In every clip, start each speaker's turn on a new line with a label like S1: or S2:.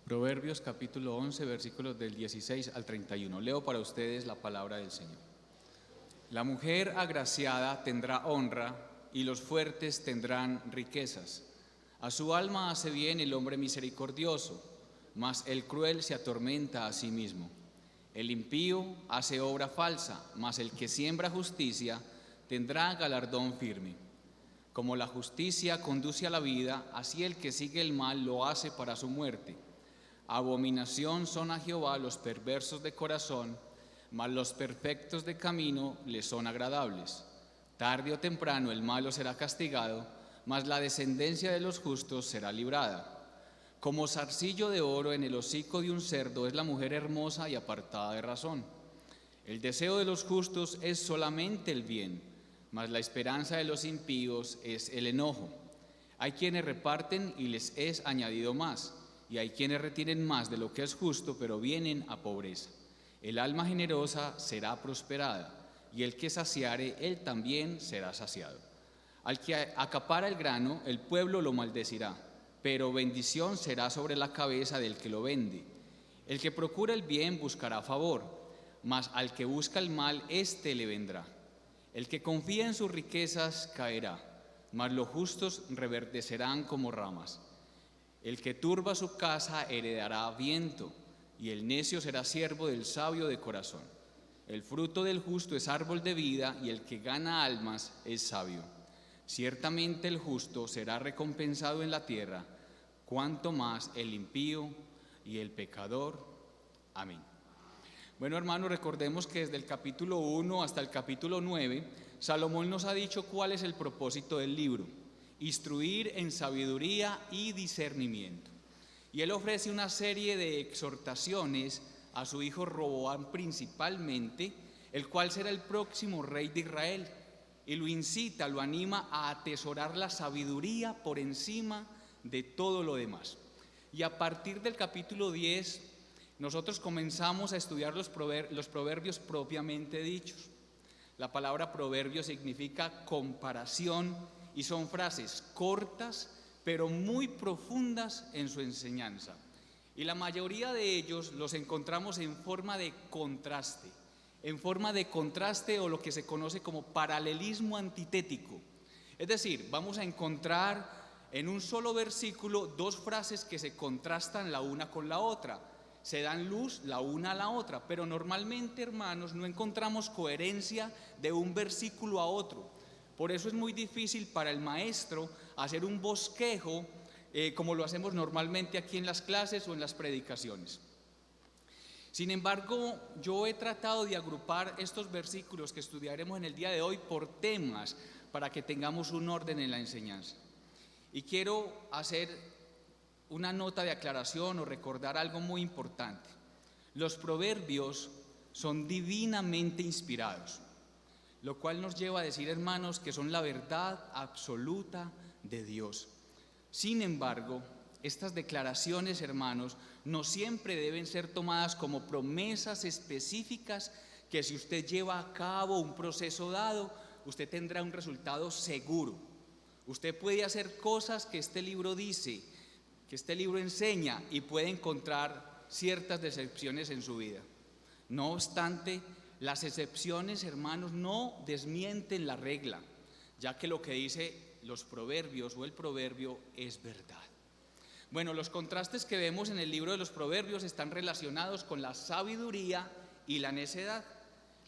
S1: Proverbios capítulo 11, versículos del 16 al 31. Leo para ustedes la palabra del Señor. La mujer agraciada tendrá honra y los fuertes tendrán riquezas. A su alma hace bien el hombre misericordioso, mas el cruel se atormenta a sí mismo. El impío hace obra falsa, mas el que siembra justicia tendrá galardón firme. Como la justicia conduce a la vida, así el que sigue el mal lo hace para su muerte. Abominación son a Jehová los perversos de corazón, mas los perfectos de camino les son agradables. Tarde o temprano el malo será castigado, mas la descendencia de los justos será librada. Como zarcillo de oro en el hocico de un cerdo es la mujer hermosa y apartada de razón. El deseo de los justos es solamente el bien, mas la esperanza de los impíos es el enojo. Hay quienes reparten y les es añadido más, y hay quienes retienen más de lo que es justo, pero vienen a pobreza. El alma generosa será prosperada, y el que saciare, él también será saciado. Al que acapara el grano, el pueblo lo maldecirá, pero bendición será sobre la cabeza del que lo vende. El que procura el bien buscará favor, mas al que busca el mal, éste le vendrá. El que confía en sus riquezas caerá, mas los justos reverdecerán como ramas. El que turba su casa heredará viento, y el necio será siervo del sabio de corazón. El fruto del justo es árbol de vida, y el que gana almas es sabio. Ciertamente el justo será recompensado en la tierra, cuanto más el impío y el pecador. Amén. Bueno, hermanos, recordemos que desde el capítulo 1 hasta el capítulo 9, Salomón nos ha dicho cuál es el propósito del libro: instruir en sabiduría y discernimiento. Y él ofrece una serie de exhortaciones a su hijo Roboam principalmente, el cual será el próximo rey de Israel, y lo incita, lo anima a atesorar la sabiduría por encima de todo lo demás. Y a partir del capítulo 10, nosotros comenzamos a estudiar los proverbios propiamente dichos. La palabra proverbio significa comparación, y son frases cortas, pero muy profundas en su enseñanza. Y la mayoría de ellos los encontramos en forma de contraste, o lo que se conoce como paralelismo antitético. Es decir, vamos a encontrar en un solo versículo dos frases que se contrastan la una con la otra, se dan luz la una a la otra, pero normalmente, hermanos, no encontramos coherencia de un versículo a otro. Por eso es muy difícil para el maestro hacer un bosquejo como lo hacemos normalmente aquí en las clases o en las predicaciones. Sin embargo, yo he tratado de agrupar estos versículos que estudiaremos en el día de hoy por temas para que tengamos un orden en la enseñanza. Y quiero hacer una nota de aclaración o recordar algo muy importante. Los proverbios son divinamente inspirados, lo cual nos lleva a decir, hermanos, que son la verdad absoluta de Dios. Sin embargo, estas declaraciones, hermanos, no siempre deben ser tomadas como promesas específicas que si usted lleva a cabo un proceso dado, usted tendrá un resultado seguro. Usted puede hacer cosas que este libro dice, que este libro enseña, y puede encontrar ciertas decepciones en su vida. No obstante, las excepciones, hermanos, no desmienten la regla, ya que lo que dice los proverbios o el proverbio es verdad. Bueno, los contrastes que vemos en el libro de los proverbios están relacionados con la sabiduría y la necedad.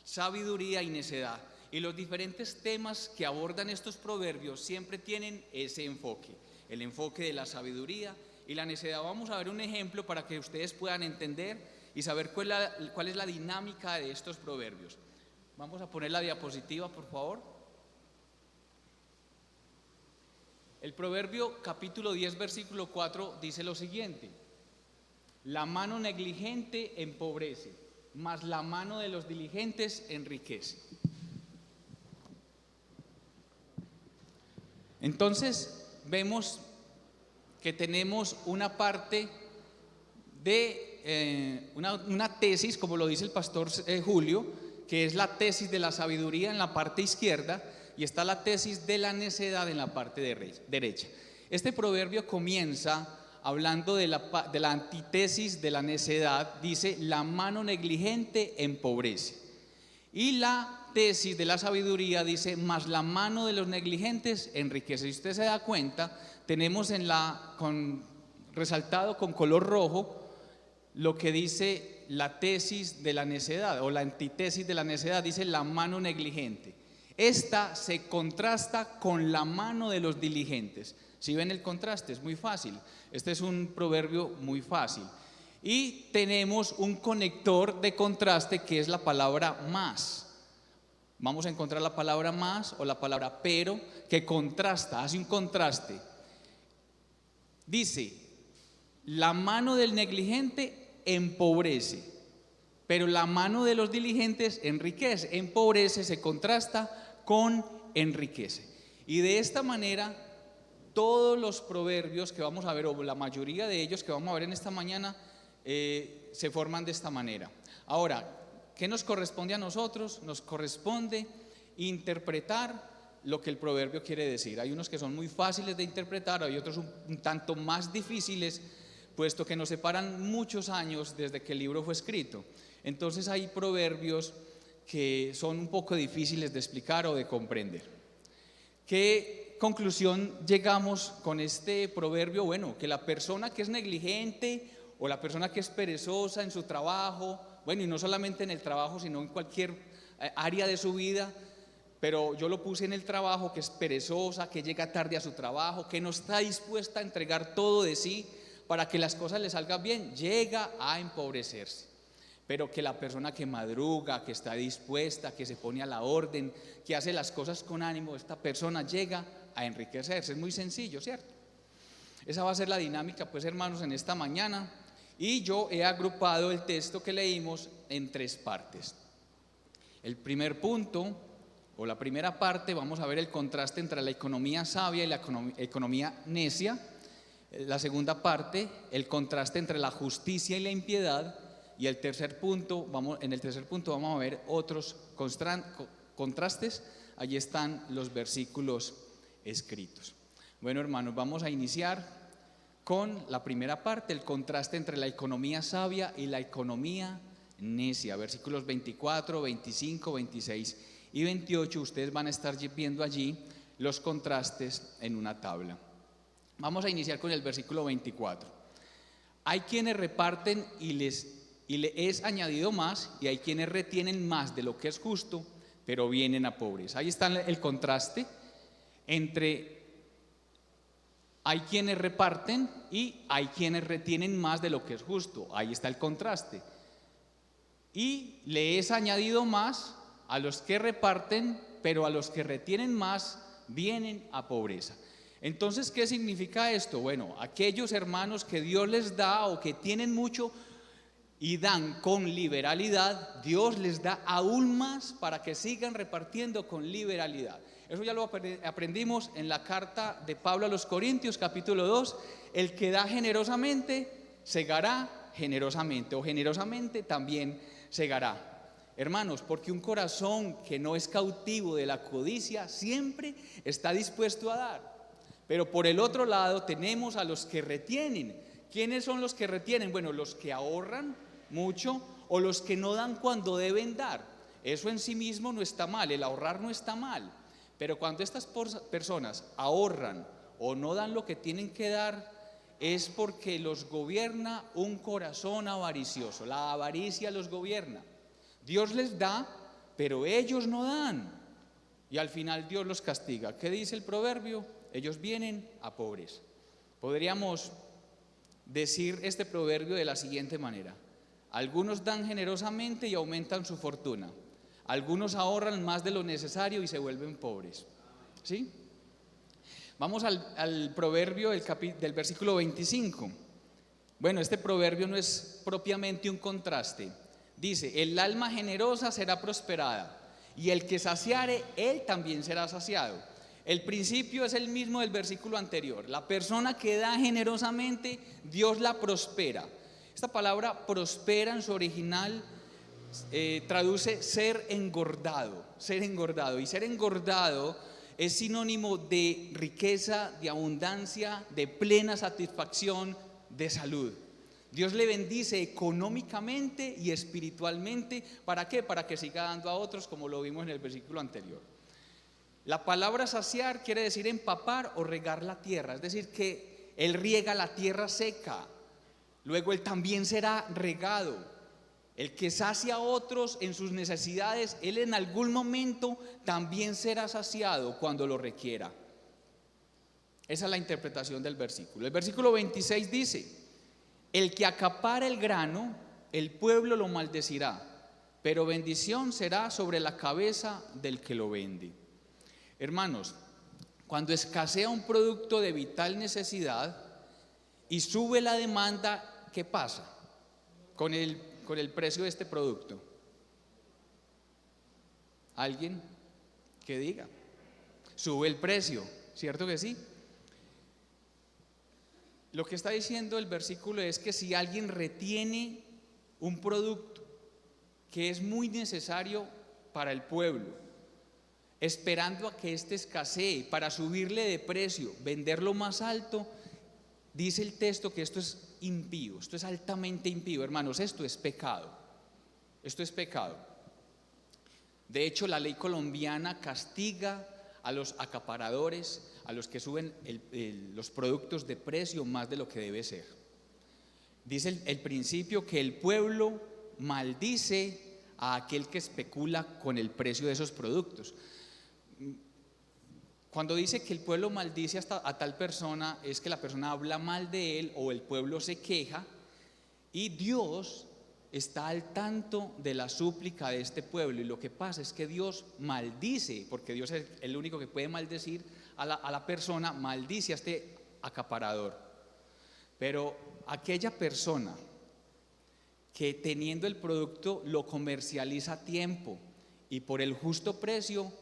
S1: Sabiduría y necedad. Y los diferentes temas que abordan estos proverbios siempre tienen ese enfoque, el enfoque de la sabiduría y la necedad. Vamos a ver un ejemplo para que ustedes puedan entender y saber cuál es la dinámica de estos proverbios. Vamos a poner la diapositiva, por favor. El proverbio capítulo 10, versículo 4 dice lo siguiente: la mano negligente empobrece, mas la mano de los diligentes enriquece. Entonces vemos que tenemos una parte de una tesis, como lo dice el pastor Julio, que es la tesis de la sabiduría en la parte izquierda, y está la tesis de la necedad en la parte derecha. Este proverbio comienza hablando de la antítesis de la necedad, dice: la mano negligente empobrece. Y la tesis de la sabiduría dice: mas la mano de los negligentes enriquece. Si usted se da cuenta, tenemos resaltado con color rojo lo que dice la tesis de la necedad, o la antítesis de la necedad, dice la mano negligente. Esta se contrasta con la mano de los diligentes. Si ven el contraste, es muy fácil. Este es un proverbio muy fácil. Y tenemos un conector de contraste que es la palabra más. Vamos a encontrar la palabra más o la palabra pero, que contrasta, hace un contraste. Dice: la mano del negligente empobrece, pero la mano de los diligentes enriquece. Empobrece se contrasta con enriquece. Y de esta manera, todos los proverbios que vamos a ver, o la mayoría de ellos que vamos a ver en esta mañana, se forman de esta manera. Ahora, ¿qué nos corresponde a nosotros? Nos corresponde interpretar lo que el proverbio quiere decir. Hay unos que son muy fáciles de interpretar, hay otros un tanto más difíciles, puesto que nos separan muchos años desde que el libro fue escrito. Entonces hay proverbios que son un poco difíciles de explicar o de comprender. ¿Qué conclusión llegamos con este proverbio? Bueno, que la persona que es negligente o la persona que es perezosa en su trabajo, bueno, y no solamente en el trabajo, sino en cualquier área de su vida, pero yo lo puse en el trabajo, que es perezosa, que llega tarde a su trabajo, que no está dispuesta a entregar todo de sí para que las cosas le salgan bien, llega a empobrecerse. Pero que la persona que madruga, que está dispuesta, que se pone a la orden, que hace las cosas con ánimo, esta persona llega a enriquecerse. Es muy sencillo, ¿cierto? Esa va a ser la dinámica, pues, hermanos, en esta mañana. Y yo he agrupado el texto que leímos en 3 partes. El primer punto, o la primera parte, vamos a ver el contraste entre la economía sabia y la economía necia. La segunda parte, el contraste entre la justicia y la impiedad. Y en el tercer punto vamos a ver otros contrastes. Allí están los versículos escritos. Bueno, hermanos, vamos a iniciar con la primera parte, el contraste entre la economía sabia y la economía necia. Versículos 24, 25, 26 y 28. Ustedes van a estar viendo allí los contrastes en una tabla. Vamos a iniciar con el versículo 24. Hay quienes reparten y le es añadido más, y hay quienes retienen más de lo que es justo, pero vienen a pobres. Ahí está el contraste entre hay quienes reparten y hay quienes retienen más de lo que es justo. Ahí está el contraste. Y le es añadido más a los que reparten, pero a los que retienen más vienen a pobreza. Entonces, ¿qué significa esto? Bueno, aquellos hermanos que Dios les da o que tienen mucho y dan con liberalidad, Dios les da aún más para que sigan repartiendo con liberalidad. Eso ya lo aprendimos en la carta de Pablo a los Corintios, capítulo 2. El que da generosamente, segará generosamente, o generosamente también segará. Hermanos, porque un corazón que no es cautivo de la codicia siempre está dispuesto a dar. Pero por el otro lado tenemos a los que retienen. ¿Quiénes son los que retienen? Bueno, los que ahorran mucho o los que no dan cuando deben dar. Eso en sí mismo no está mal, el ahorrar no está mal. Pero cuando estas personas ahorran o no dan lo que tienen que dar, es porque los gobierna un corazón avaricioso. La avaricia los gobierna. Dios les da, pero ellos no dan. Y al final Dios los castiga. ¿Qué dice el proverbio? Ellos vienen a pobres. Podríamos decir este proverbio de la siguiente manera: algunos dan generosamente y aumentan su fortuna, algunos ahorran más de lo necesario y se vuelven pobres. ¿Sí? Vamos al proverbio del versículo 25. Bueno, este proverbio no es propiamente un contraste. Dice: el alma generosa será prosperada, y el que saciare, él también será saciado. El principio es el mismo del versículo anterior. La persona que da generosamente, Dios la prospera. Esta palabra prospera en su original traduce ser engordado, ser engordado. Y ser engordado es sinónimo de riqueza, de abundancia, de plena satisfacción, de salud. Dios le bendice económicamente y espiritualmente. ¿Para qué? Para que siga dando a otros, como lo vimos en el versículo anterior. La palabra saciar quiere decir empapar o regar la tierra, es decir, que Él riega la tierra seca, luego Él también será regado. El que sacia a otros en sus necesidades, Él en algún momento también será saciado cuando lo requiera. Esa es la interpretación del versículo. El versículo 26 dice: el que acapara el grano, el pueblo lo maldecirá, pero bendición será sobre la cabeza del que lo vende. Hermanos, cuando escasea un producto de vital necesidad y sube la demanda, ¿qué pasa con el precio de este producto? ¿Alguien que diga? Sube el precio, ¿cierto que sí? Lo que está diciendo el versículo es que si alguien retiene un producto que es muy necesario para el pueblo, esperando a que éste escasee para subirle de precio, venderlo más alto, dice el texto que esto es impío, esto es altamente impío, hermanos, esto es pecado. Esto es pecado. De hecho, la ley colombiana castiga a los acaparadores, a los que suben los productos de precio más de lo que debe ser. Dice el principio que el pueblo maldice a aquel que especula con el precio de esos productos. Cuando dice que el pueblo maldice a tal persona, es que la persona habla mal de él o el pueblo se queja, y Dios está al tanto de la súplica de este pueblo, y lo que pasa es que Dios maldice, porque Dios es el único que puede maldecir a la persona, maldice a este acaparador. Pero aquella persona que teniendo el producto lo comercializa a tiempo y por el justo precio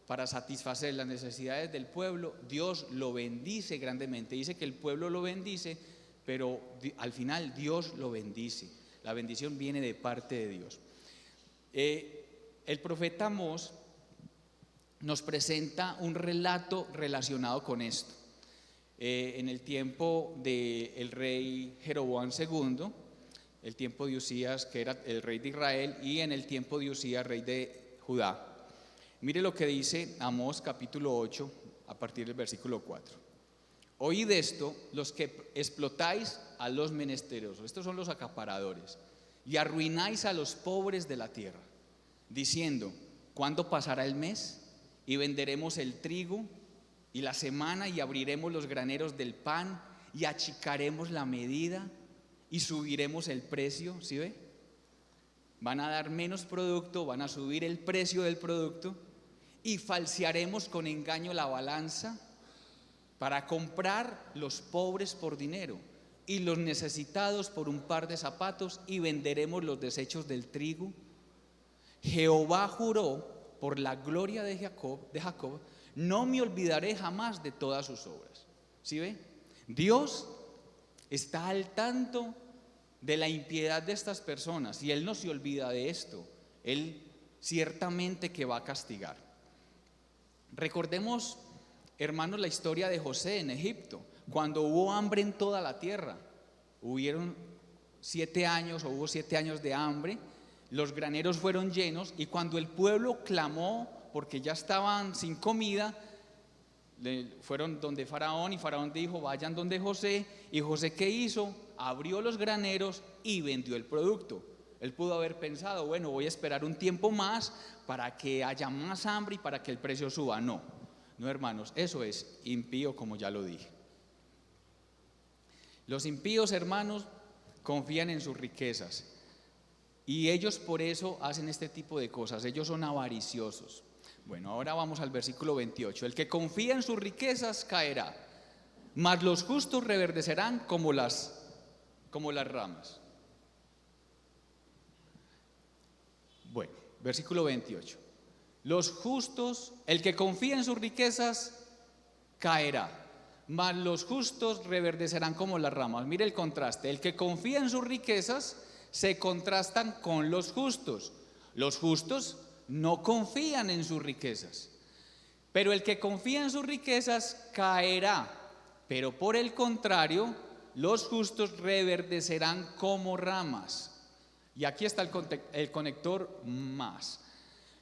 S1: para satisfacer las necesidades del pueblo, Dios lo bendice grandemente. Dice que el pueblo lo bendice, pero al final Dios lo bendice. La bendición viene de parte de Dios. El profeta Amós nos presenta un relato relacionado con esto. En el tiempo del rey Jeroboam II, el tiempo de Usías, que era el rey de Israel, y en el tiempo de Usías, rey de Judá. Mire lo que dice Amós capítulo 8 a partir del versículo 4. Oíd esto, los que explotáis a los menesterosos, estos son los acaparadores, y arruináis a los pobres de la tierra, diciendo: ¿cuándo pasará el mes? Y venderemos el trigo, y la semana, y abriremos los graneros del pan, y achicaremos la medida, y subiremos el precio. ¿Sí ve? Van a dar menos producto, van a subir el precio del producto, y falsearemos con engaño la balanza para comprar los pobres por dinero y los necesitados por un par de zapatos, y venderemos los desechos del trigo. Jehová juró por la gloria de Jacob, no me olvidaré jamás de todas sus obras. ¿Sí ve? Dios está al tanto de la impiedad de estas personas y Él no se olvida de esto. Él ciertamente que va a castigar. Recordemos, hermanos, la historia de José en Egipto, cuando hubo hambre en toda la tierra. Hubo 7 años de hambre, los graneros fueron llenos, y cuando el pueblo clamó porque ya estaban sin comida, fueron donde Faraón, y Faraón dijo: vayan donde José. Y José, ¿qué hizo? Abrió los graneros y vendió el producto. Él pudo haber pensado: bueno, voy a esperar un tiempo más para que haya más hambre y para que el precio suba. No, hermanos, eso es impío, como ya lo dije. Los impíos, hermanos, confían en sus riquezas, y ellos por eso hacen este tipo de cosas. Ellos son avariciosos. Bueno, ahora vamos al versículo 28. El que confía en sus riquezas caerá, mas los justos reverdecerán como las ramas. Bueno, versículo 28. Los justos, el que confía en sus riquezas caerá, mas los justos reverdecerán como las ramas. Mire el contraste. El que confía en sus riquezas se contrastan con los justos. Los justos no confían en sus riquezas, pero el que confía en sus riquezas caerá. Pero por el contrario, los justos reverdecerán como ramas. Y aquí está el conector más.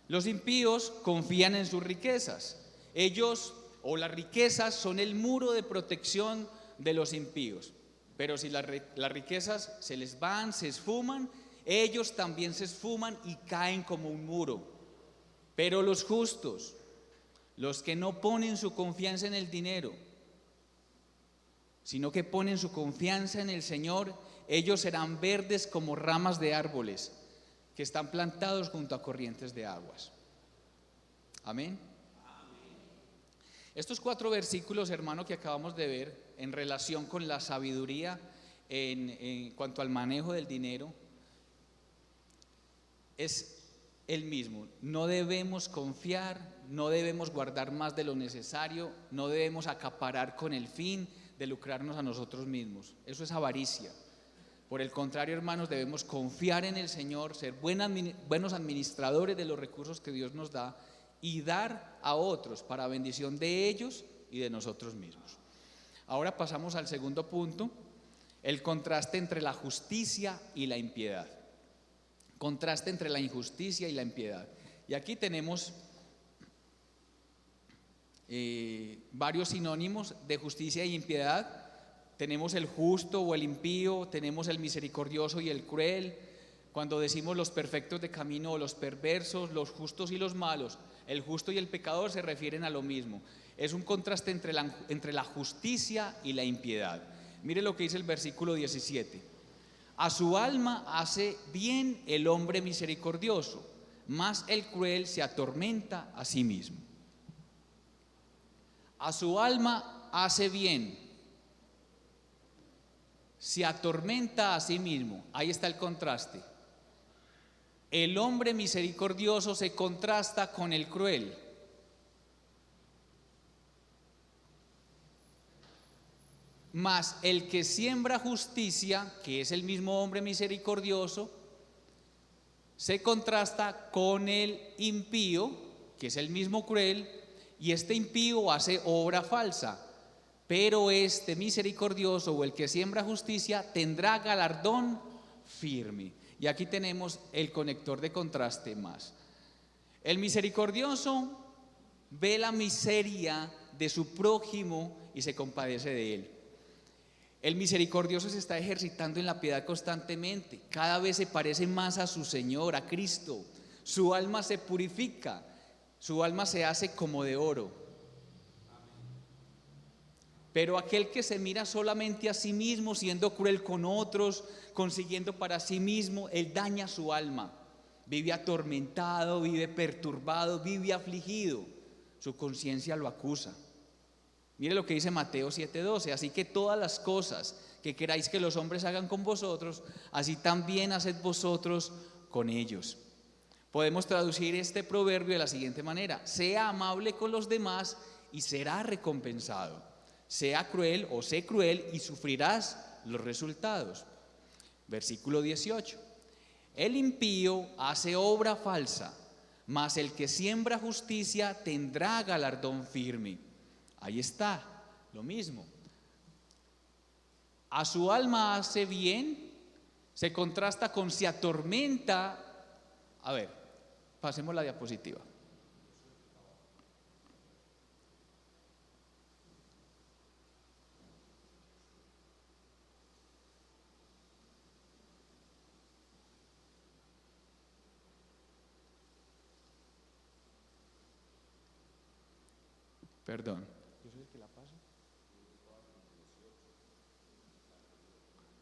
S1: Los impíos confían en sus riquezas. Ellos o las riquezas son el muro de protección de los impíos. Pero si las riquezas se les van, se esfuman, ellos también se esfuman y caen como un muro. Pero los justos, los que no ponen su confianza en el dinero, sino que ponen su confianza en el Señor, ellos serán verdes como ramas de árboles que están plantados junto a corrientes de aguas. Amén. Estos 4 versículos, hermano, que acabamos de ver en relación con la sabiduría en cuanto al manejo del dinero, es el mismo. No debemos confiar, no debemos guardar más de lo necesario, no debemos acaparar con el fin de lucrarnos a nosotros mismos. Eso es avaricia. Por el contrario, hermanos, debemos confiar en el Señor, ser buenos administradores de los recursos que Dios nos da y dar a otros para bendición de ellos y de nosotros mismos. Ahora pasamos al segundo punto, el contraste entre la justicia y la impiedad. Contraste entre la injusticia y la impiedad. Y aquí tenemos varios sinónimos de justicia y impiedad. Tenemos el justo o el impío, tenemos el misericordioso y el cruel. Cuando decimos los perfectos de camino o los perversos, los justos y los malos, el justo y el pecador se refieren a lo mismo. Es un contraste entre la justicia y la impiedad. Mire lo que dice el versículo 17. A su alma hace bien el hombre misericordioso, mas el cruel se atormenta a sí mismo. A su alma hace bien, se atormenta a sí mismo. Ahí está el contraste. El hombre misericordioso se contrasta con el cruel. Mas el que siembra justicia, que es el mismo hombre misericordioso, se contrasta con el impío, que es el mismo cruel, y este impío hace obra falsa. Pero este misericordioso o el que siembra justicia tendrá galardón firme. Y aquí tenemos el conector de contraste más. El misericordioso ve la miseria de su prójimo y se compadece de él. El misericordioso se está ejercitando en la piedad constantemente. Cada vez se parece más a su Señor, a Cristo. Su alma se purifica, su alma se hace como de oro. Pero aquel que se mira solamente a sí mismo, siendo cruel con otros, consiguiendo para sí mismo, él daña su alma. Vive atormentado, vive perturbado, vive afligido. Su conciencia lo acusa. Mire lo que dice Mateo 7:12. Así que todas las cosas que queráis que los hombres hagan con vosotros, así también haced vosotros con ellos. Podemos traducir este proverbio de la siguiente manera: sea amable con los demás y será recompensado. Sea cruel o sé cruel y sufrirás los resultados. Versículo 18. El impío hace obra falsa, mas el que siembra justicia tendrá galardón firme. Ahí está, lo mismo. A su alma hace bien, se contrasta con se atormenta. A ver, pasemos la diapositiva. Perdón. ¿Yo soy el que la paso?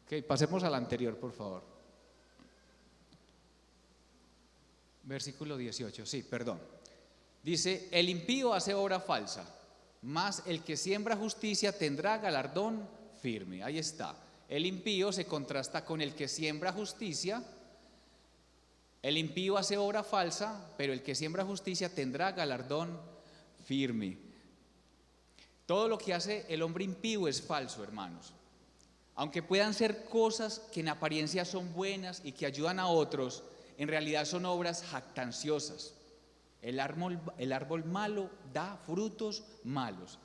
S1: Ok, pasemos al anterior, por favor. Versículo 18, sí, perdón. Dice, el impío hace obra falsa, mas el que siembra justicia tendrá galardón firme. Ahí está. El impío se contrasta con el que siembra justicia. El impío hace obra falsa, pero el que siembra justicia tendrá galardón firme. Todo lo que hace el hombre impío es falso, hermanos. Aunque puedan ser cosas que en apariencia son buenas y que ayudan a otros, en realidad son obras jactanciosas. El árbol malo da frutos malos.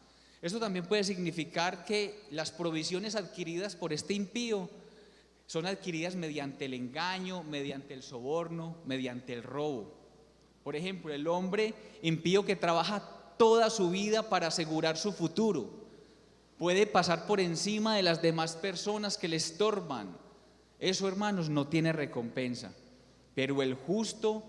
S1: Esto también puede significar que las provisiones adquiridas por este impío son adquiridas mediante el engaño, mediante el soborno, mediante el robo. Por ejemplo, el hombre impío que trabaja toda su vida para asegurar su futuro puede pasar por encima de las demás personas que le estorban. Eso, hermanos, no tiene recompensa. Pero el justo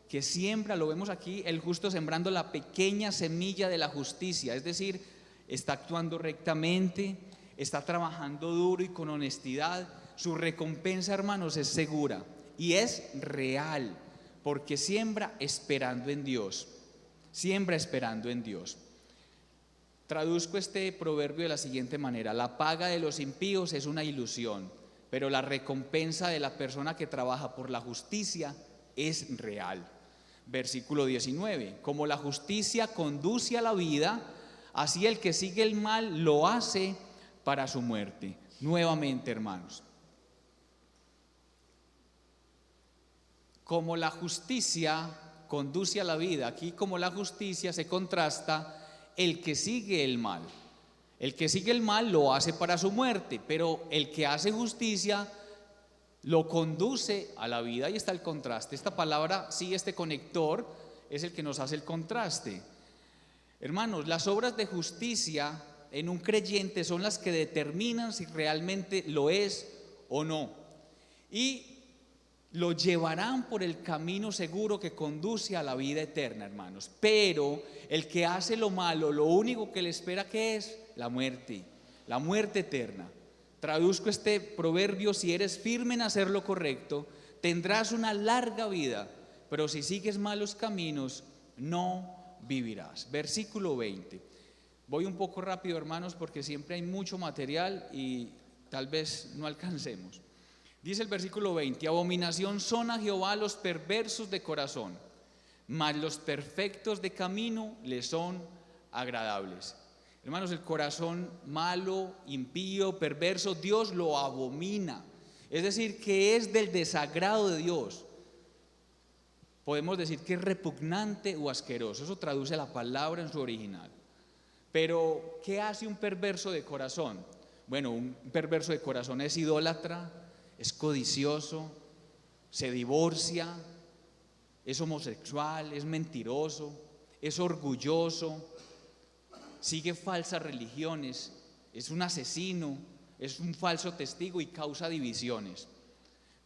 S1: que siembra, lo vemos aquí, el justo sembrando la pequeña semilla de la justicia, es decir, está actuando rectamente, está trabajando duro y con honestidad. Su recompensa, hermanos, es segura y es real, porque siembra esperando en Dios. Siembra esperando en Dios. Traduzco este proverbio de la siguiente manera: la paga de los impíos es una ilusión, pero la recompensa de la persona que trabaja por la justicia es real. Versículo 19: como la justicia conduce a la vida, así el que sigue el mal lo hace para su muerte. Nuevamente, hermanos, como la justicia conduce a la vida, aquí como la justicia se contrasta el que sigue el mal. El que sigue el mal lo hace para su muerte, pero el que hace justicia lo conduce a la vida. Ahí está el contraste. Esta palabra, sí, este conector es el que nos hace el contraste. Hermanos, las obras de justicia en un creyente son las que determinan si realmente lo es o no, y lo llevarán por el camino seguro que conduce a la vida eterna, hermanos. Pero el que hace lo malo, lo único que le espera, ¿qué es? La muerte eterna. Traduzco este proverbio: si eres firme en hacer lo correcto, tendrás una larga vida, pero si sigues malos caminos, no vivirás. Versículo 20. Voy un poco rápido, hermanos, porque siempre hay mucho material y tal vez no alcancemos. Dice el versículo 20: abominación son a Jehová los perversos de corazón, mas los perfectos de camino le son agradables. Hermanos, el corazón malo, impío, perverso, Dios lo abomina. Es decir, que es del desagrado de Dios. Podemos decir que es repugnante o asqueroso. Eso traduce la palabra en su original. Pero, ¿qué hace un perverso de corazón? Bueno, un perverso de corazón es idólatra, es codicioso, se divorcia, es homosexual, es mentiroso, es orgulloso, sigue falsas religiones, es un asesino, es un falso testigo y causa divisiones.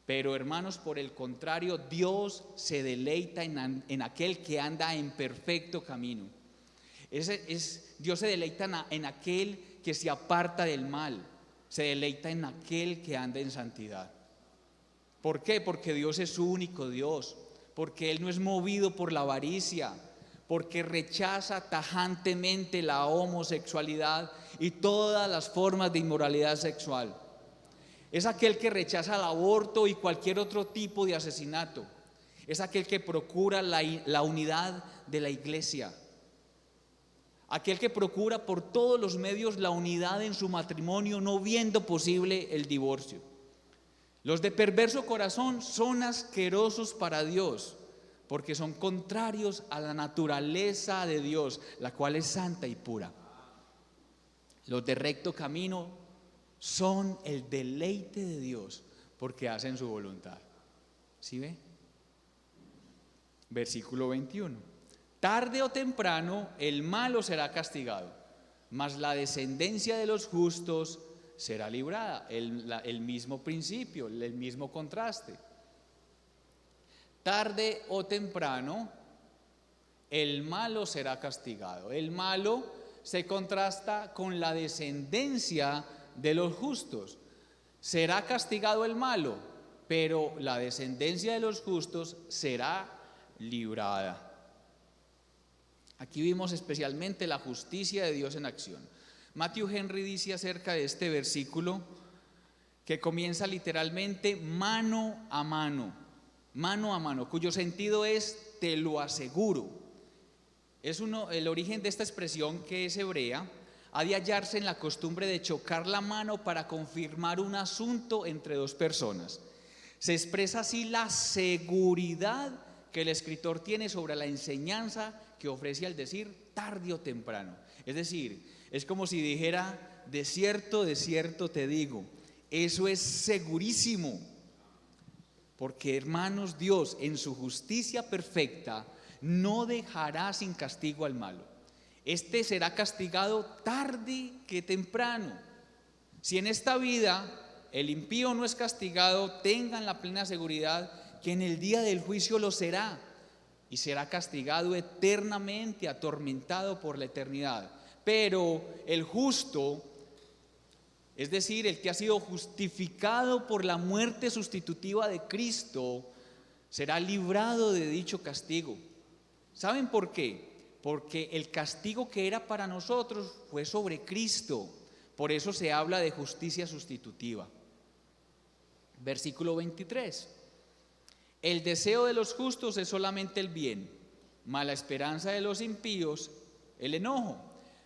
S1: Pero, hermanos, por el contrario, Dios se deleita en aquel que anda en perfecto camino. Dios se deleita en aquel que se aparta del mal, se deleita en aquel que anda en santidad. ¿Por qué? Porque Dios es su único Dios, porque Él no es movido por la avaricia, porque rechaza tajantemente la homosexualidad y todas las formas de inmoralidad sexual. Es aquel que rechaza el aborto y cualquier otro tipo de asesinato. Es aquel que procura la unidad de la iglesia. Aquel que procura por todos los medios la unidad en su matrimonio, no viendo posible el divorcio. Los de perverso corazón son asquerosos para Dios, porque son contrarios a la naturaleza de Dios, la cual es santa y pura. Los de recto camino son el deleite de Dios, porque hacen su voluntad. ¿Sí ve? Versículo 21. Tarde o temprano el malo será castigado, mas la descendencia de los justos será librada. El mismo principio, el mismo contraste. Tarde o temprano el malo será castigado. El malo se contrasta con la descendencia de los justos. Será castigado el malo, pero la descendencia de los justos será librada. Aquí vimos especialmente la justicia de Dios en acción. Matthew Henry dice acerca de este versículo que comienza literalmente mano a mano, cuyo sentido es te lo aseguro. El origen de esta expresión, que es hebrea, ha de hallarse en la costumbre de chocar la mano para confirmar un asunto entre dos personas. Se expresa así la seguridad que el escritor tiene sobre la enseñanza que ofrece al decir tarde o temprano. Es decir, Es como si dijera: de cierto te digo. Eso es segurísimo. Porque, hermanos, Dios en su justicia perfecta no dejará sin castigo al malo. Este será castigado tarde que temprano. Si en esta vida el impío no es castigado, tengan la plena seguridad que en el día del juicio lo será, y será castigado eternamente, atormentado por la eternidad. Pero el justo, es decir, el que ha sido justificado por la muerte sustitutiva de Cristo, será librado de dicho castigo. ¿Saben por qué? Porque el castigo que era para nosotros fue sobre Cristo. Por eso se habla de justicia sustitutiva. Versículo 23. El deseo de los justos es solamente el bien, mas la esperanza de los impíos, el enojo.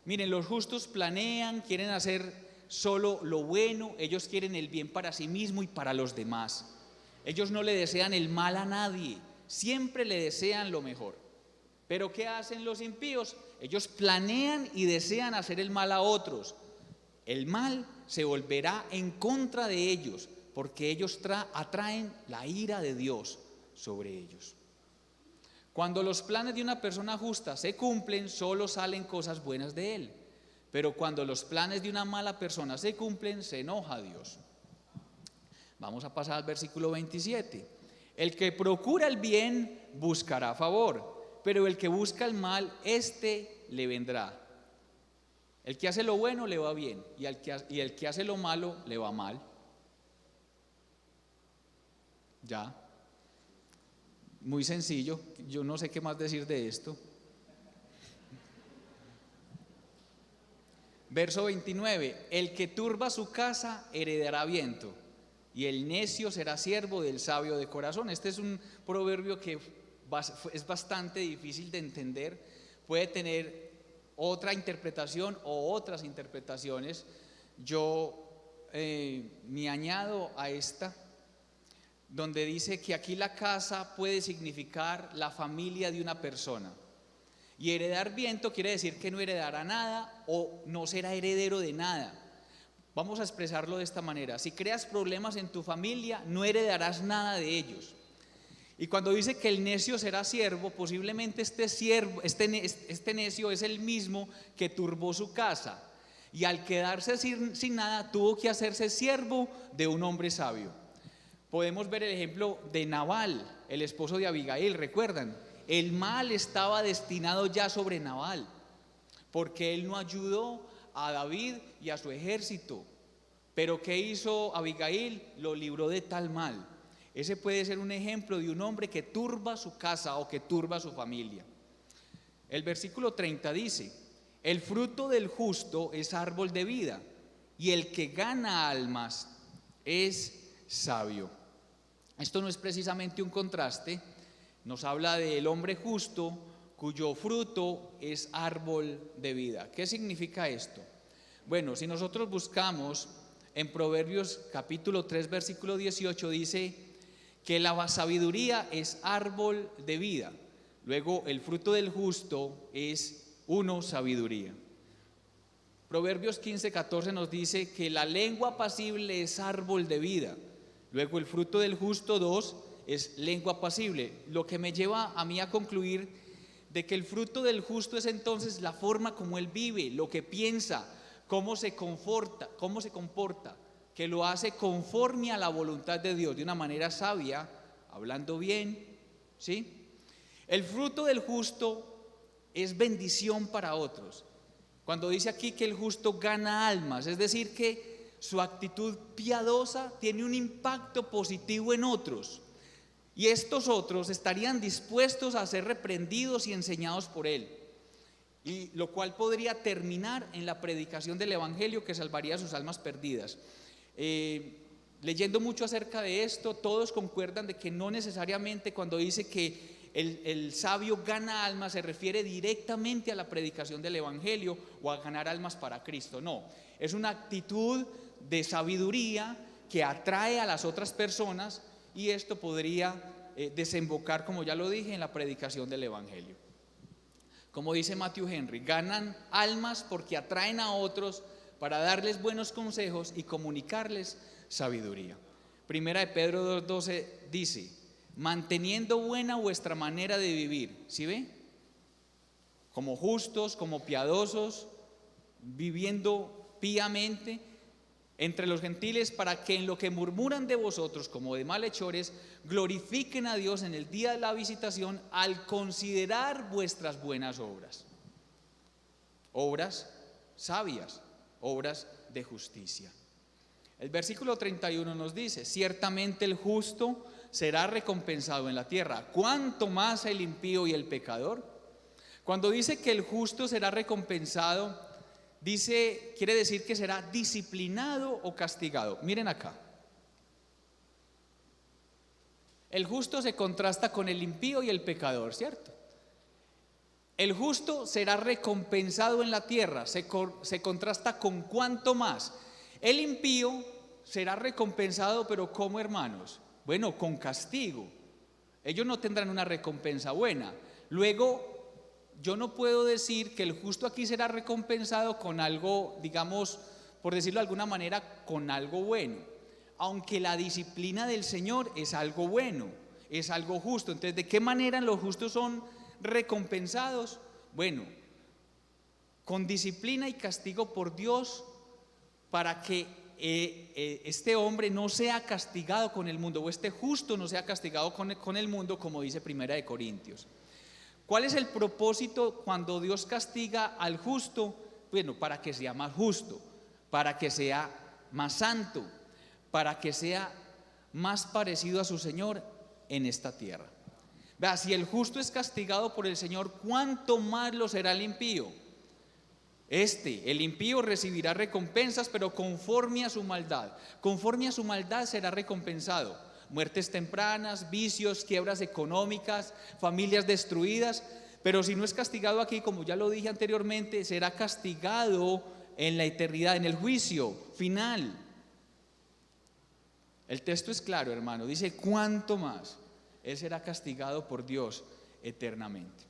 S1: Miren, los justos planean, quieren hacer solo lo bueno, ellos quieren el bien para sí mismos y para los demás. Ellos no le desean el mal a nadie, siempre le desean lo mejor. Pero ¿qué hacen los impíos? Ellos planean y desean hacer el mal a otros. El mal se volverá en contra de ellos, porque ellos atraen la ira de Dios sobre ellos. Cuando los planes de una persona justa se cumplen, solo salen cosas buenas de él. Pero cuando los planes de una mala persona se cumplen, se enoja Dios. Vamos a pasar al versículo 27. El que procura el bien buscará favor, pero el que busca el mal, éste le vendrá. El que hace lo bueno le va bien, y el que hace lo malo le va mal. Ya. Muy sencillo, yo no sé qué más decir de esto. Verso 29, el que turba su casa heredará viento, y el necio será siervo del sabio de corazón. Este es un proverbio que es bastante difícil de entender, puede tener otra interpretación o otras interpretaciones. Yo me añado a esta, donde dice que aquí la casa puede significar la familia de una persona. Y heredar viento quiere decir que no heredará nada o no será heredero de nada. Vamos a expresarlo de esta manera: si creas problemas en tu familia, no heredarás nada de ellos. Y cuando dice que el necio será siervo, posiblemente este necio es el mismo que turbó su casa, y al quedarse sin nada tuvo que hacerse siervo de un hombre sabio. Podemos ver el ejemplo de Nabal, el esposo de Abigail. ¿Recuerdan? El mal estaba destinado ya sobre Nabal, porque él no ayudó a David y a su ejército. Pero ¿qué hizo Abigail? Lo libró de tal mal. Ese puede ser un ejemplo de un hombre que turba su casa o que turba su familia. El versículo 30 dice: el fruto del justo es árbol de vida, y el que gana almas es sabio. Esto no es precisamente un contraste, nos habla del hombre justo cuyo fruto es árbol de vida. ¿Qué significa esto? Bueno, si nosotros buscamos en Proverbios capítulo 3 versículo 18, dice que la sabiduría es árbol de vida. Luego el fruto del justo es sabiduría. Proverbios 15:14 nos dice que la lengua apacible es árbol de vida. Luego el fruto del justo es lengua apacible, lo que me lleva a mí a concluir de que el fruto del justo es entonces la forma como él vive, lo que piensa, cómo se comporta, que lo hace conforme a la voluntad de Dios, de una manera sabia, hablando bien, ¿sí? El fruto del justo es bendición para otros. Cuando dice aquí que el justo gana almas, es decir que su actitud piadosa tiene un impacto positivo en otros, y estos otros estarían dispuestos a ser reprendidos y enseñados por él, y lo cual podría terminar en la predicación del evangelio que salvaría sus almas perdidas. Leyendo mucho acerca de esto, todos concuerdan de que no necesariamente cuando dice que el sabio gana almas se refiere directamente a la predicación del evangelio o a ganar almas para Cristo. No, es una actitud de sabiduría que atrae a las otras personas, y esto podría desembocar, como ya lo dije, en la predicación del evangelio. Como dice Matthew Henry, ganan almas porque atraen a otros para darles buenos consejos y comunicarles sabiduría. Primera de Pedro 2:12 dice: manteniendo buena vuestra manera de vivir. ¿Sí ve? Como justos, como piadosos, viviendo píamente entre los gentiles, para que en lo que murmuran de vosotros como de malhechores, glorifiquen a Dios en el día de la visitación al considerar vuestras buenas obras. Obras sabias, obras de justicia. El versículo 31 nos dice: ciertamente el justo será recompensado en la tierra, ¿cuánto más el impío y el pecador? Cuando dice que el justo será recompensado, quiere decir que será disciplinado o castigado. Miren acá. El justo se contrasta con el impío y el pecador, ¿cierto? El justo será recompensado en la tierra, se contrasta con cuánto más. El impío será recompensado, pero ¿cómo, hermanos? Bueno, con castigo. Ellos no tendrán una recompensa buena. Luego, yo no puedo decir que el justo aquí será recompensado con algo, digamos, por decirlo de alguna manera, con algo bueno. Aunque la disciplina del Señor es algo bueno, es algo justo. Entonces, ¿de qué manera los justos son recompensados? Bueno, con disciplina y castigo por Dios, para que este hombre no sea castigado con el mundo, o este justo no sea castigado con el mundo, como dice Primera de Corintios. ¿Cuál es el propósito cuando Dios castiga al justo? Bueno, para que sea más justo, para que sea más santo, para que sea más parecido a su Señor en esta tierra. Vea, si el justo es castigado por el Señor, ¿cuánto más lo será el impío? El impío recibirá recompensas, pero conforme a su maldad. Conforme a su maldad será recompensado. Muertes tempranas, vicios, quiebras económicas, familias destruidas. Pero si no es castigado aquí, como ya lo dije anteriormente, será castigado en la eternidad, en el juicio final. El texto es claro, hermano, dice: cuánto más él será castigado por Dios eternamente.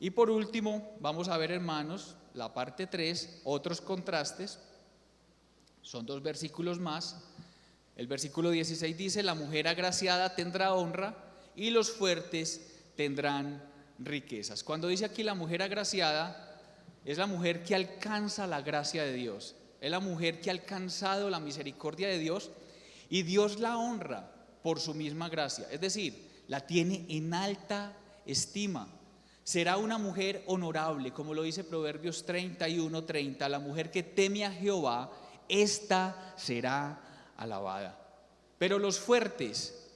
S1: Y por último, vamos a ver, hermanos, la parte 3, otros contrastes. Son 2 versículos más. El versículo 16 dice: la mujer agraciada tendrá honra y los fuertes tendrán riquezas. Cuando dice aquí la mujer agraciada, es la mujer que alcanza la gracia de Dios, es la mujer que ha alcanzado la misericordia de Dios, y Dios la honra por su misma gracia, es decir, la tiene en alta estima. Será una mujer honorable, como lo dice Proverbios 31:30, la mujer que teme a Jehová, esta será alabada. Pero los fuertes,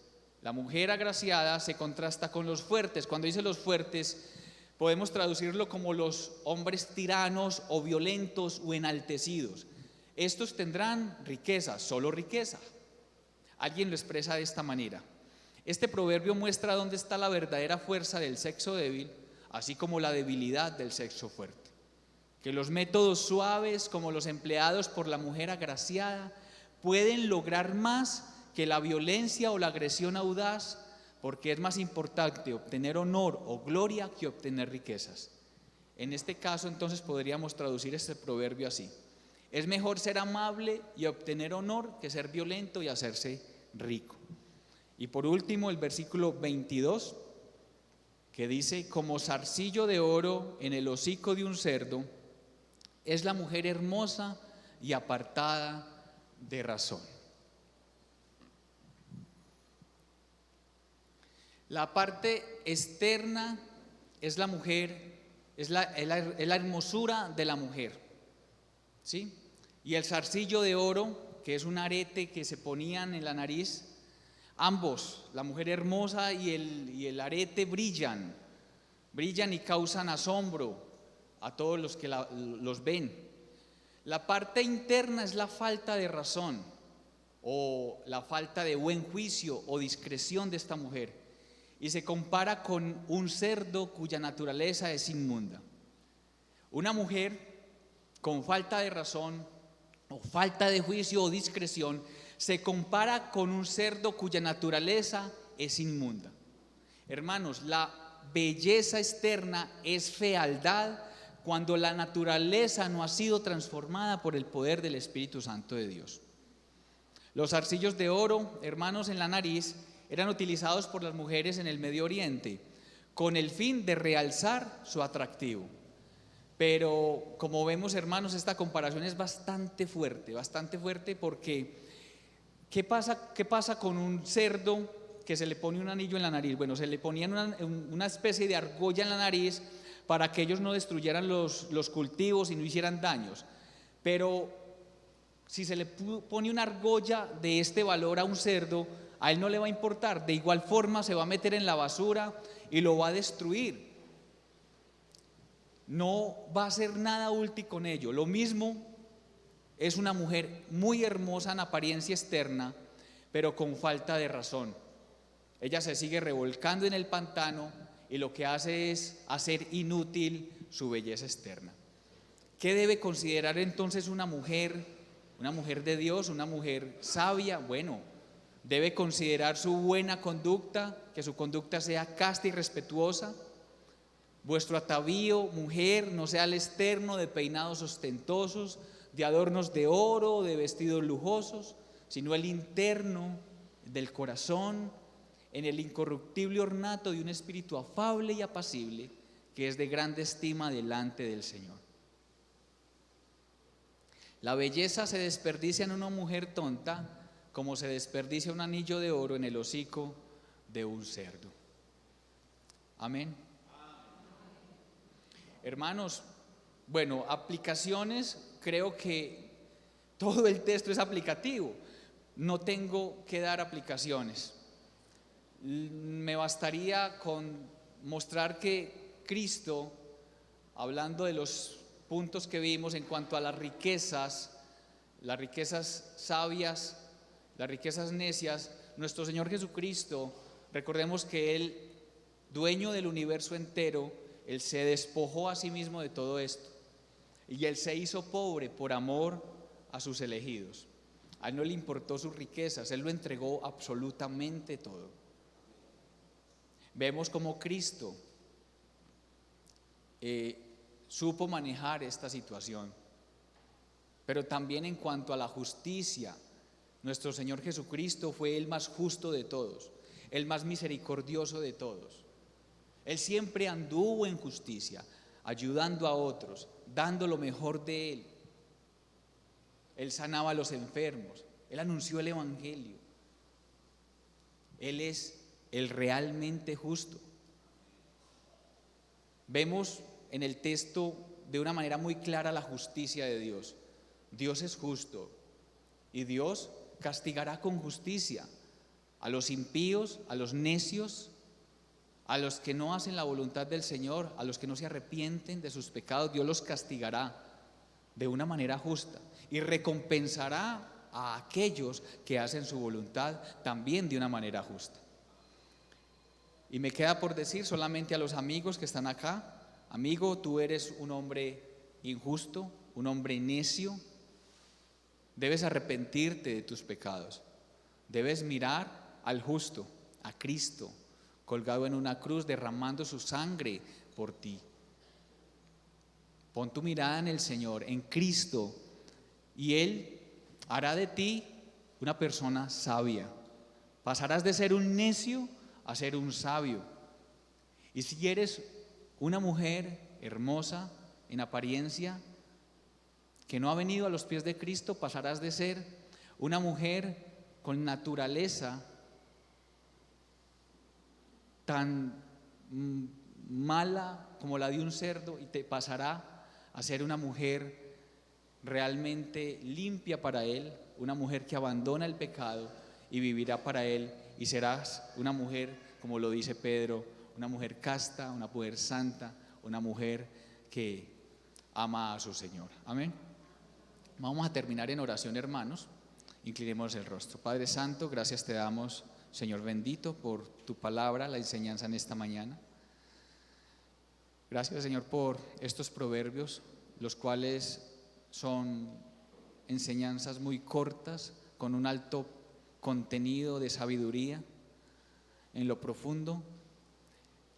S1: la mujer agraciada se contrasta con los fuertes. Cuando dice los fuertes, podemos traducirlo como los hombres tiranos o violentos o enaltecidos. Estos tendrán riqueza, solo riqueza. Alguien lo expresa de esta manera: este proverbio muestra dónde está la verdadera fuerza del sexo débil, así como la debilidad del sexo fuerte. Que los métodos suaves, como los empleados por la mujer agraciada, pueden lograr más que la violencia o la agresión audaz, porque es más importante obtener honor o gloria que obtener riquezas. En este caso, entonces, podríamos traducir este proverbio así: es mejor ser amable y obtener honor que ser violento y hacerse rico. Y por último, el versículo 22, que dice: como zarcillo de oro en el hocico de un cerdo es la mujer hermosa y apartada de razón. La parte externa es la mujer, es la hermosura de la mujer, ¿sí? Y el zarcillo de oro, que es un arete que se ponían en la nariz, ambos, la mujer hermosa y el arete, brillan y causan asombro a todos los que los ven. La parte interna es la falta de razón o la falta de buen juicio o discreción de esta mujer, y se compara con un cerdo cuya naturaleza es inmunda. Una mujer con falta de razón o falta de juicio o discreción se compara con un cerdo cuya naturaleza es inmunda. Hermanos, la belleza externa es fealdad cuando la naturaleza no ha sido transformada por el poder del Espíritu Santo de Dios. Los zarcillos de oro, hermanos, en la nariz eran utilizados por las mujeres en el Medio Oriente con el fin de realzar su atractivo. Pero como vemos, hermanos, esta comparación es bastante fuerte porque ¿qué pasa con un cerdo que se le pone un anillo en la nariz? Bueno, se le ponían una especie de argolla en la nariz para que ellos no destruyeran los cultivos y no hicieran daños. Pero si se le pone una argolla de este valor a un cerdo, a él no le va a importar. De igual forma se va a meter en la basura y lo va a destruir. No va a hacer nada útil con ello. Lo mismo es una mujer muy hermosa en apariencia externa, pero con falta de razón. Ella se sigue revolcando en el pantano y lo que hace es hacer inútil su belleza externa. ¿Qué debe considerar entonces una mujer de Dios, una mujer sabia? Bueno, debe considerar su buena conducta, que su conducta sea casta y respetuosa. Vuestro atavío, mujer, no sea el externo de peinados ostentosos, de adornos de oro, de vestidos lujosos, sino el interno del corazón, en el incorruptible ornato de un espíritu afable y apacible, que es de grande estima delante del Señor. La belleza se desperdicia en una mujer tonta, como se desperdicia un anillo de oro en el hocico de un cerdo. Amén. Hermanos, bueno, aplicaciones, creo que todo el texto es aplicativo. No tengo que dar aplicaciones. Me bastaría con mostrar que Cristo, hablando de los puntos que vimos en cuanto a las riquezas sabias, las riquezas necias, nuestro Señor Jesucristo, recordemos que Él, dueño del universo entero, Él se despojó a sí mismo de todo esto y Él se hizo pobre por amor a sus elegidos. A Él no le importó sus riquezas, Él lo entregó absolutamente todo. Vemos cómo Cristo supo manejar esta situación, pero también en cuanto a la justicia, nuestro Señor Jesucristo fue el más justo de todos, el más misericordioso de todos. Él siempre anduvo en justicia, ayudando a otros, dando lo mejor de Él. Él sanaba a los enfermos, Él anunció el Evangelio. Él es el realmente justo. Vemos en el texto de una manera muy clara la justicia de Dios. Dios es justo y Dios castigará con justicia a los impíos, a los necios, a los que no hacen la voluntad del Señor, a los que no se arrepienten de sus pecados. Dios los castigará de una manera justa y recompensará a aquellos que hacen su voluntad también de una manera justa. Y me queda por decir solamente a los amigos que están acá: amigo, tú eres un hombre injusto, un hombre necio. Debes arrepentirte de tus pecados. Debes mirar al justo, a Cristo, colgado en una cruz, derramando su sangre por ti. Pon tu mirada en el Señor, en Cristo, y Él hará de ti una persona sabia. Pasarás de ser un necio a ser un sabio. Y si eres una mujer hermosa en apariencia, que no ha venido a los pies de Cristo, pasarás de ser una mujer con naturaleza tan mala como la de un cerdo y te pasará a ser una mujer realmente limpia para Él, una mujer que abandona el pecado y vivirá para Él, y serás una mujer, como lo dice Pedro, una mujer casta, una mujer santa, una mujer que ama a su Señor. Amén. Vamos a terminar en oración, hermanos. Inclinemos el rostro. Padre Santo, gracias te damos, Señor bendito, por tu palabra, la enseñanza en esta mañana. Gracias, Señor, por estos proverbios, los cuales son enseñanzas muy cortas, con un alto contenido de sabiduría en lo profundo.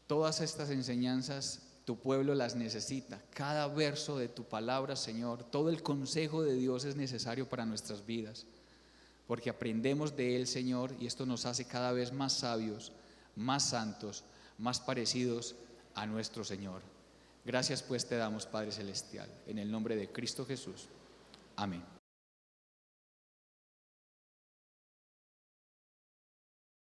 S1: Todas estas enseñanzas tu pueblo las necesita. Cada verso de tu palabra, Señor, todo el consejo de Dios es necesario para nuestras vidas, porque aprendemos de Él, Señor, y esto nos hace cada vez más sabios, más santos, más parecidos a nuestro Señor. Gracias pues te damos, Padre Celestial, en el nombre de Cristo Jesús. Amén.